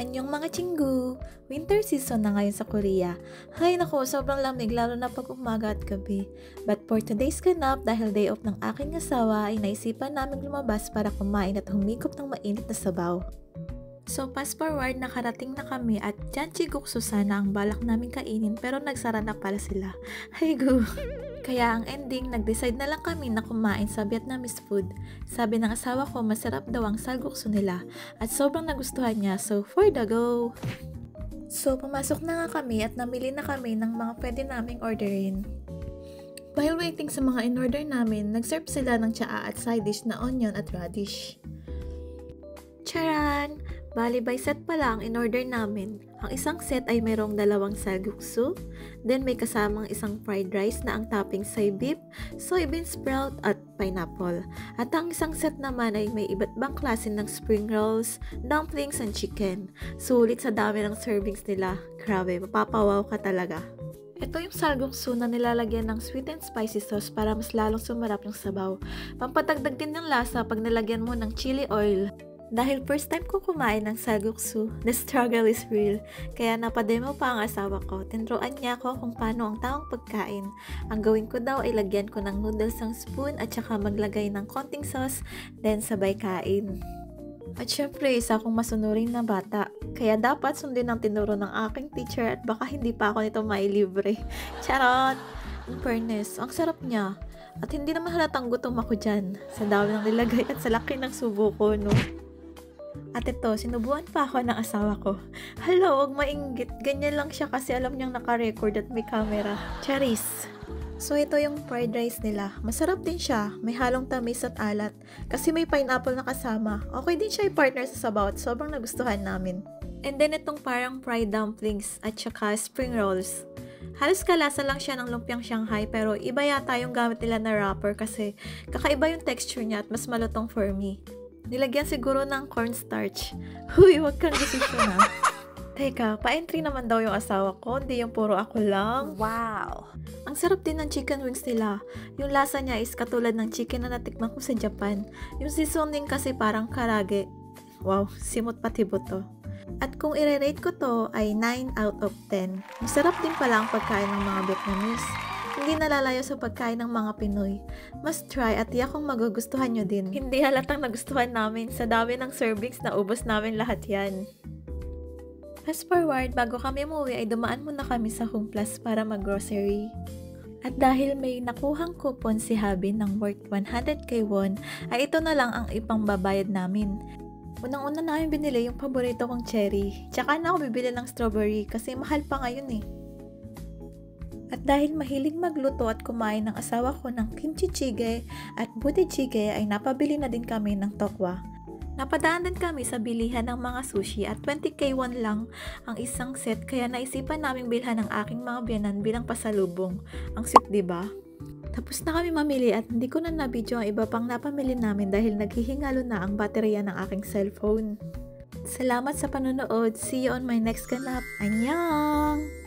Anyong mga chinggu! Winter season na ngayon sa Korea. Hay nako, sobrang lamig lalo na pag umaga at gabi. But for today's ganap, dahil day off ng aking asawa, ay naisipan namin lumabas para kumain at humigop ng mainit na sabaw. So fast forward, nakarating na kami at janjiguksu sana ang balak namin kainin pero nagsara na pala sila. Hay gu! Kaya ang ending, nag-decide na lang kami na kumain sa Vietnamese food. Sabi ng asawa ko, masarap daw ang salguksu nila at sobrang nagustuhan niya, so for the go! So pumasok na nga kami at namili na kami ng mga pwede naming orderin. While waiting sa mga in-order namin, nag-serve sila ng tsaa at side dish na onion at radish. Charan! Bali by set pala ang in-order namin. Ang isang set ay mayroong 2 salguksu, then may kasamang isang fried rice na ang toppings ay beef, soybean sprout at pineapple. At ang isang set naman ay may iba't ibang klase ng spring rolls, dumplings and chicken. Sulit sa dami ng servings nila. Grabe, mapapawaw ka talaga. Ito yung salguksu na nilalagyan ng sweet and spicy sauce para mas lalong sumarap yung sabaw. Pampatagdag din ng lasa pag nilagyan mo ng chili oil. Dahil first time ko kumain ng salguksu, the struggle is real. Kaya napademo pa ang asawa ko. Tinuruan niya ako kung paano ang tamang pagkain. Ang gawin ko daw ay lagyan ko ng noodles ng spoon at saka maglagay ng konting sauce, then sabay kain. At syempre, isa akong masunurin na bata. Kaya dapat sundin ang tinuro ng aking teacher at baka hindi pa ako nito mailibre. Charot! In fairness, ang sarap niya. At hindi naman halatang gutom ako dyan. Sa dami ng nilagay at sa laki ng subo ko, no? At ito, sinubuan pa ako ng asawa ko. Hello, huwag mainggit. Ganyan lang siya kasi alam niyang naka-record at may camera. Charis! So ito yung fried rice nila. Masarap din siya. May halong tamis at alat. Kasi may pineapple na kasama. Okay din siya i-partner sa sabaw at sobrang nagustuhan namin. And then itong parang fried dumplings at saka spring rolls. Halos kalasa lang siya ng lumpiang Shanghai pero iba yata yung gamit nila na wrapper kasi kakaiba yung texture niya at mas malutong for me. Nilagyan siguro ng cornstarch. Huy, wag kang desisyon na. Teka, pa-entry naman daw yung asawa ko, hindi yung puro ako lang. Wow! Ang sarap din ng chicken wings nila. Yung lasa niya is katulad ng chicken na natikman ko sa Japan. Yung seasoning kasi parang karage. Wow, simot pati buto. At kung i-rate ko to ay 9 out of 10. Masarap din pala ang pagkain ng mga Vietnamese. Hindi nalalayo sa pagkain ng mga Pinoy. Must try at tiyak kong magugustuhan nyo din. Hindi halatang nagustuhan namin sa dami ng servings na ubos namin lahat yan. Fast forward, bago kami umuwi ay dumaan muna kami sa Home Plus para mag-grocery. At dahil may nakuhang coupon si Habi ng worth 100k won, ay ito na lang ang ipangbabayad namin. Unang-una namin binili yung paborito kong cherry. Tsaka na ako bibili ng strawberry kasi mahal pa ngayon eh. At dahil mahilig magluto at kumain ng asawa ko ng kimchi jjigae at budae jjigae ay napabili na din kami ng tokwa. Napadaan din kami sa bilihan ng mga sushi at 20k won lang ang isang set kaya naisipan naming bilhan ng aking mga biyanan bilang pasalubong. Ang sweet, diba? Tapos na kami mamili at hindi ko na na-video ang iba pang napamili namin dahil naghihingalo na ang baterya ng aking cellphone. Salamat sa panonood. See you on my next ganap. Annyeong!